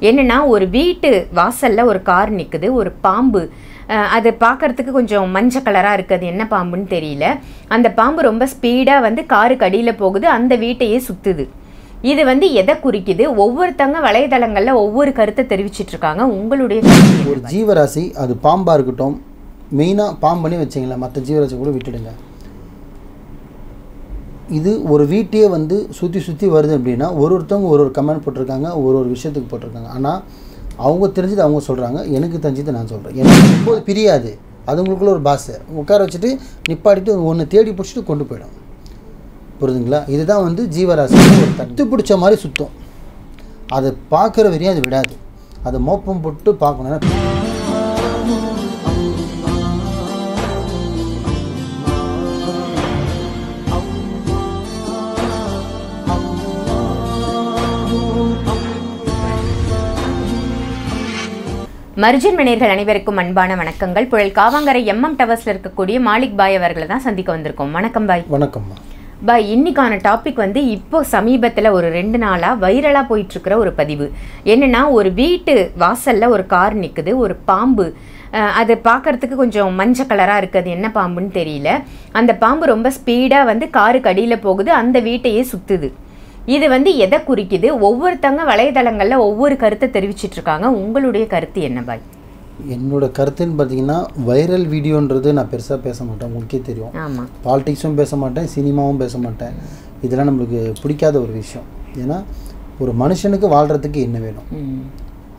என்னென்னா ஒரு வீட்டு வாசலில் ஒரு கார் நிற்குது, ஒரு பாம்பு அது பார்க்குறதுக்கு கொஞ்சம் மஞ்சள் கலராக இருக்குது, என்ன பாம்புன்னு தெரியல. அந்த பாம்பு ரொம்ப ஸ்பீடாக வந்து காருக்கு அடியில் போகுது, அந்த வீட்டையே சுற்றுது. இது வந்து எதை குறிக்குது? ஒவ்வொருத்தங்க வலைதளங்களில் ஒவ்வொரு கருத்தை தெரிவிச்சிட்ருக்காங்க. உங்களுடைய ஒரு ஜீவராசி அது பாம்பாக இருக்கட்டும், மெயினாக பாம்புனே வச்சிங்களேன், மற்ற ஜீவராசி கூட விட்டுடுங்க. இது ஒரு வீட்டையே வந்து சுற்றி சுற்றி வருது அப்படின்னா ஒருத்தவங்க ஒரு கமெண்ட் போட்டிருக்காங்க, ஒரு விஷயத்துக்கு போட்டிருக்காங்க. ஆனால் அவங்க தெரிஞ்சது அவங்க சொல்கிறாங்க, எனக்கு தெரிஞ்சது நான் சொல்கிறேன். எனக்கு எப்போது பிரியாது, அது உங்களுக்குள்ள ஒரு பாசை உட்கார வச்சுட்டு நிப்பாட்டிட்டு ஒன்று தேடி பிடிச்சிட்டு கொண்டு போயிடும். புரியுதுங்களா? இதுதான் வந்து ஜீவராசி ஒரு தட்டு பிடிச்ச மாதிரி சுத்தம். அதை பார்க்குற வரையும் அது விடாது, அதை மோப்பம் போட்டு பார்க்கணும். மர்ஜன் மணியர்கள் அனைவருக்கும் அன்பான வணக்கங்கள். புழல் காவாங்கரை எம்எம் டவர்ஸில் இருக்கக்கூடிய மாலிக் பாய் அவர்களை தான் சந்திக்க வந்திருக்கோம். வணக்கம் பாய். வணக்கம்மா பாய். இன்னைக்கான டாபிக் வந்து இப்போ சமீபத்தில் ஒரு 2 நாளாக வைரலாக போயிட்டுருக்கிற ஒரு பதிவு. என்னென்னா ஒரு வீட்டு வாசலில் ஒரு கார் நிற்குது, ஒரு பாம்பு அது பார்க்குறதுக்கு கொஞ்சம் மஞ்சள் கலராக இருக்குது, என்ன பாம்புன்னு தெரியல. அந்த பாம்பு ரொம்ப ஸ்பீடாக வந்து காருக்கு அடியில் போகுது, அந்த வீட்டையே சுற்றுது. இது வந்து எதை குறிக்குது? ஒவ்வொருத்தங்க வலைதளங்களில் ஒவ்வொரு கருத்தை தெரிவிச்சிட்ருக்காங்க. உங்களுடைய கருத்து என்ன பாய்? என்னோட கருத்துன்னு பார்த்தீங்கன்னா, வைரல் வீடியோன்றது நான் பெருசாக பேச மாட்டேன், உங்களுக்கே தெரியும். ஆமாம், பாலிடிக்ஸும் பேச மாட்டேன், சினிமாவும் பேச மாட்டேன். இதெல்லாம் நம்மளுக்கு பிடிக்காத ஒரு விஷயம். ஏன்னா ஒரு மனுஷனுக்கு வாழ்கிறதுக்கு என்ன வேணும்,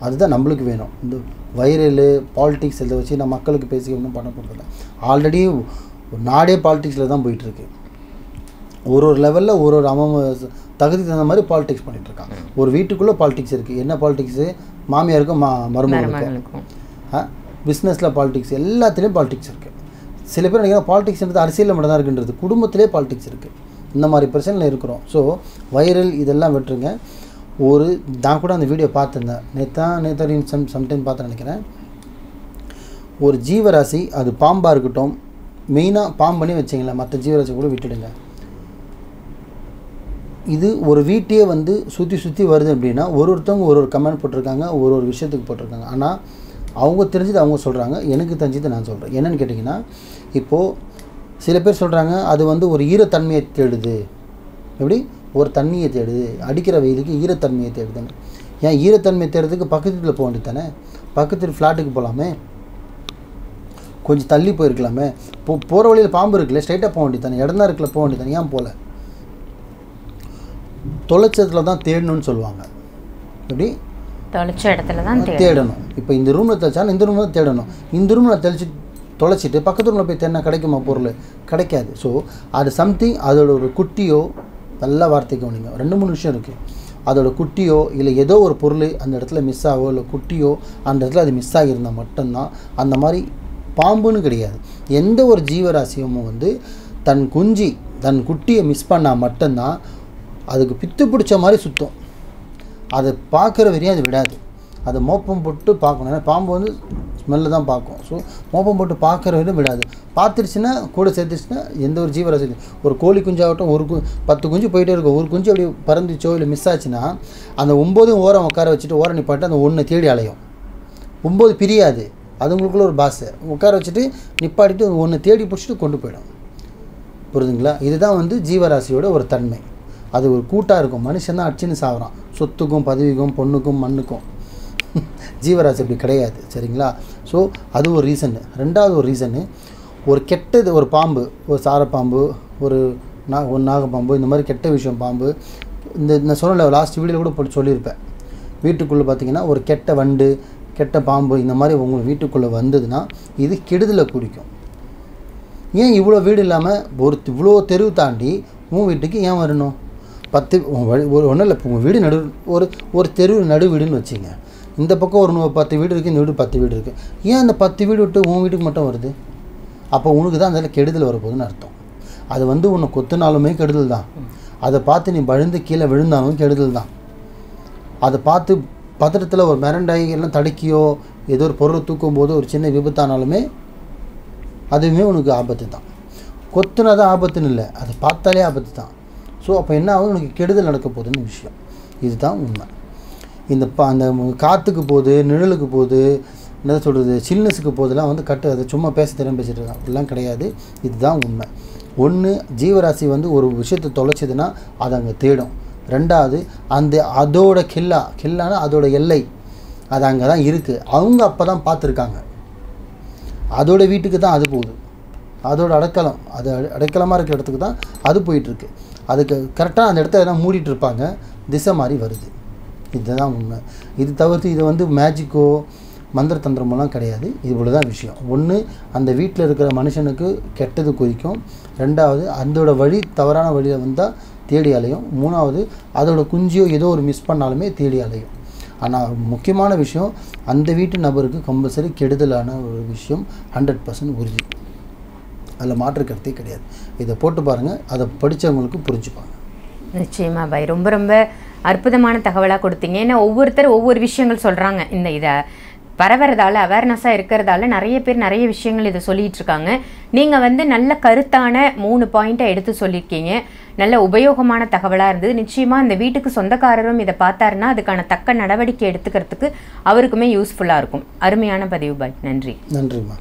அதுதான் நம்மளுக்கு வேணும். இந்த வைரலு பாலிடிக்ஸ் இதை வச்சு நான் மக்களுக்கு பேசி ஒன்றும் பண்ண போகிறதில்ல. ஆல்ரெடி நாடே பாலிடிக்ஸில் தான் போயிட்டுருக்கு. ஒரு லெவலில் ஒரு தகுதி தகுந்த மாதிரி பாலிடிக்ஸ் பண்ணிகிட்ருக்காங்க. ஒரு வீட்டுக்குள்ளே பாலிடிக்ஸ் இருக்குது. என்ன பாலிடிக்ஸு? மாமியாருக்கும் மருமகளுக்கும், பிஸ்னஸில் பாலிடிக்ஸ், எல்லாத்துலேயும் பாலிடிக்ஸ் இருக்குது. சில பேர் நினைக்கிறேன் பாலிடிக்ஸ்ன்றது அரசியலில் மட்டும் தான் இருக்குன்றது. குடும்பத்திலே பாலிடிக்ஸ் இருக்குது. இந்த மாதிரி பிரச்சனையில் இருக்கிறோம். ஸோ வைரல் இதெல்லாம் விட்டுருங்க. நான் கூட அந்த வீடியோ பார்த்துருந்தேன், நேற்று சம்டைம் பார்த்து நினைக்கிறேன். ஒரு ஜீவராசி அது பாம்பாக இருக்கட்டும், மெயினாக பாம்புனே வச்சிங்களேன், மற்ற ஜீவராசி கூட விட்டுடுங்க. இது ஒரு வீட்டையே வந்து சுற்றி சுற்றி வருது அப்படின்னா ஒருத்தவங்க ஒரு கமெண்ட் போட்டிருக்காங்க, ஒரு விஷயத்துக்கு போட்டிருக்காங்க. ஆனால் அவங்க தெரிஞ்சது அவங்க சொல்கிறாங்க, எனக்கு தெரிஞ்சது நான் சொல்கிறேன். என்னென்னு கேட்டிங்கன்னா, இப்போது சில பேர் சொல்கிறாங்க அது வந்து ஒரு ஈரத்தன்மையை தேடுது. எப்படி? ஒரு தண்ணியை தேடுது, அடிக்கிற வெயிலுக்கு ஈரத்தன்மையை தேடுதுன்னு. ஏன் ஈரத்தன்மையை தேடுறதுக்கு பக்கத்து வீட்டில் போக வேண்டியது தானே? பக்கத்து ஃப்ளாட்டுக்கு போகலாமே, கொஞ்சம் தள்ளி போயிருக்கலாமே. போகிற வழியில் பாம்பு இருக்குல்ல, ஸ்ட்ரைட்டாக போக வேண்டியது தானே? இடம் தான் இருக்குல்ல, போக வேண்டியது தானே? ஏன் போகல? தொலைச்சத்தில் தான் தேடணும்னு சொல்லுவாங்க. எப்படி? தொலைச்ச இடத்துல தான் தேடணும். இப்போ இந்த ரூமில் தெளிச்சாலும் இந்த ரூமில் தேடணும். இந்த ரூமில் தொலைச்சிட்டு பக்கத்து ரூமில் போய் தேடினா கிடைக்குமா பொருள்? கிடைக்காது. ஸோ அது சம்திங், அதோட ஒரு குட்டியோ, நல்ல வார்த்தைக்கு கவனிங்க, 2-3 விஷயம் இருக்குது. அதோட குட்டியோ இல்லை ஏதோ ஒரு பொருள் அந்த இடத்துல மிஸ் ஆகோ, இல்லை குட்டியோ அந்த இடத்துல அது மிஸ் ஆகியிருந்தால் மட்டும்தான். அந்த மாதிரி பாம்புன்னு கிடையாது, எந்த ஒரு ஜீவராசியும் வந்து தன் குட்டியை மிஸ் பண்ணால் மட்டும்தான் அதுக்கு பித்து பிடிச்ச மாதிரி சுத்தம். அதை பார்க்குற வரையும் அது விடாது, அதை மோப்பம் போட்டு பார்க்கணும். ஏன்னா பாம்பு வந்து ஸ்மெல்லு தான் பார்க்கும். ஸோ மோப்பம் போட்டு பார்க்குற வரையும் விடாது. பார்த்துருச்சுன்னா கூட சேர்த்துச்சுன்னா எந்த ஒரு ஜீவராசி, ஒரு கோழி குஞ்சாகட்டும், 10 குஞ்சு போயிட்டே இருக்கும், ஒரு குஞ்சு அப்படி பறந்துச்சோ இல்லை மிஸ் ஆச்சுன்னா அந்த 9 ஓரம் உட்கார வச்சுட்டு ஓரம் நிப்பாட்டு அந்த 1 தேடி அலையும். 9 பிரியாது, அது உங்களுக்குள்ள ஒரு பாசை உட்கார வச்சுட்டு நிப்பாட்டிட்டு 1 தேடி பிடிச்சிட்டு கொண்டு போயிடும். புரியுதுங்களா? இதுதான் வந்து ஜீவராசியோட ஒரு தன்மை. அது ஒரு கூட்டாக இருக்கும். மனுஷன் தான் அடிச்சுன்னு சாப்பிட்றான், சொத்துக்கும் பதவிக்கும் பொண்ணுக்கும் மண்ணுக்கும். ஜீவராசி அப்படி கிடையாது. சரிங்களா? ஸோ அது ஒரு ரீசனு. 2வது ஒரு ரீசனு, ஒரு கெட்டது, ஒரு பாம்பு, ஒரு சாரப்பாம்பு, ஒரு நாகப்பாம்பு, இந்த மாதிரி கெட்ட விஷயம் பாம்பு. இந்த சொன்ன லாஸ்ட் வீடியோவில் கூட போட்டு சொல்லியிருப்பேன். வீட்டுக்குள்ளே பார்த்தீங்கன்னா ஒரு கெட்ட வண்டு, கெட்ட பாம்பு இந்த மாதிரி உங்கள் வீட்டுக்குள்ளே வந்ததுன்னா இது கெடுதலை குறிக்கும். ஏன் இவ்வளோ வீடு இல்லாமல் இவ்வளோ தெருவு தாண்டி உங்கள் வீட்டுக்கு ஏன் வரணும்? 10 ஒன்றும் இல்லை, இப்போ உங்கள் வீடு ஒரு தெரு நடு வீடுன்னு வச்சுங்க. இந்த பக்கம் ஒரு 10 வீடு இருக்குது, இந்த வீடு 10 வீடு இருக்குது. ஏன் அந்த 10 வீடு விட்டு உன் வீட்டுக்கு மட்டும் வருது? அப்போ உனக்கு தான் அதில் கெடுதல் வரப்போகுதுன்னு அர்த்தம். அது வந்து உன்னை கொத்துனாலுமே கெடுதல் தான், அதை பார்த்து நீ வழுந்து கீழே விழுந்தாலும் கெடுதல் தான். அதை பார்த்து பத்திரத்தில் ஒரு மிரண்டாகி எல்லாம் தடுக்கியோ ஏதோ ஒரு பொருளை தூக்கும் போது ஒரு சின்ன விபத்தானாலுமே அதுவுமே உனக்கு ஆபத்து தான். கொத்துனா தான் ஆபத்துன்னு இல்லை, அதை பார்த்தாலே ஆபத்து தான். ஸோ அப்போ என்ன ஆகும்? உனக்கு கெடுதல் நடக்க போகுதுன்னு விஷயம். இதுதான் உண்மை. அந்த காற்றுக்கு போகுது, நிழலுக்கு போகுது, என்ன சொல்கிறது, சில்னஸுக்கு போதெல்லாம் வந்து கட்டு அதை சும்மா பேச தெரியாமல் பேசிட்டு இருக்கான். அப்படிலாம் கிடையாது. இதுதான் உண்மை. ஒன்று, ஜீவராசி வந்து ஒரு விஷயத்தை தொலைச்சதுன்னா அதை அங்கே தேடும். ரெண்டாவது, அதோட கில்லானா அதோட எல்லை அது அங்கே தான் இருக்குது. அவங்க அப்போ தான் பார்த்துருக்காங்க. அதோட வீட்டுக்கு தான் அது போகுது. அதோட அடைக்கலம், அது அடைக்கலமாக இருக்கிற இடத்துக்கு தான் அது போயிட்டுருக்கு. அதுக்கு கரெக்டாக அந்த இடத்த எல்லாம் மூடிட்டு இருப்பாங்க, திசை மாதிரி வருது. இதுதான் உண்மை. இது தவிர்த்து இது வந்து மேஜிக்கோ மந்திர தந்திரமெல்லாம் கிடையாது. இவ்வளோ தான் விஷயம். ஒன்று, அந்த வீட்டில் இருக்கிற மனுஷனுக்கு கெட்டது குறிக்கும். ரெண்டாவது, அதோட வழி தவறான வழியில் வந்தால் தேடி அலையும். மூணாவது, அதோட குஞ்சியோ ஏதோ ஒரு மிஸ் பண்ணாலுமே தேடி அலையும். ஆனால் முக்கியமான விஷயம், அந்த வீட்டு நபருக்கு கம்பல்சரி கெடுதலான ஒரு விஷயம் 100% உறுதி. அதில் மாற்று கருத்தே கிடையாது. இதை போட்டு பாருங்கள், அதை படித்தவங்களுக்கு புரிஞ்சுப்பாங்க. நிச்சயமா பாய், ரொம்ப ரொம்ப அற்புதமான தகவலாக கொடுத்தீங்க. ஏன்னா ஒவ்வொருத்தர் ஒவ்வொரு விஷயங்கள் சொல்கிறாங்க. இதை பரவுறதால, அவேர்னஸாக இருக்கிறதால நிறைய பேர் நிறைய விஷயங்கள் இதை சொல்லிகிட்டு இருக்காங்க. நீங்கள் வந்து நல்ல கருத்தான 3 பாயிண்ட்டை எடுத்து சொல்லியிருக்கீங்க. நல்ல உபயோகமான தகவலாக இருந்தது. நிச்சயமாக இந்த வீட்டுக்கு சொந்தக்காரரும் இதை பார்த்தாருன்னா அதுக்கான தக்க நடவடிக்கை எடுத்துக்கிறதுக்கு அவருக்குமே யூஸ்ஃபுல்லாக இருக்கும். அருமையான பதிவு பாய். நன்றி. நன்றிம்மா.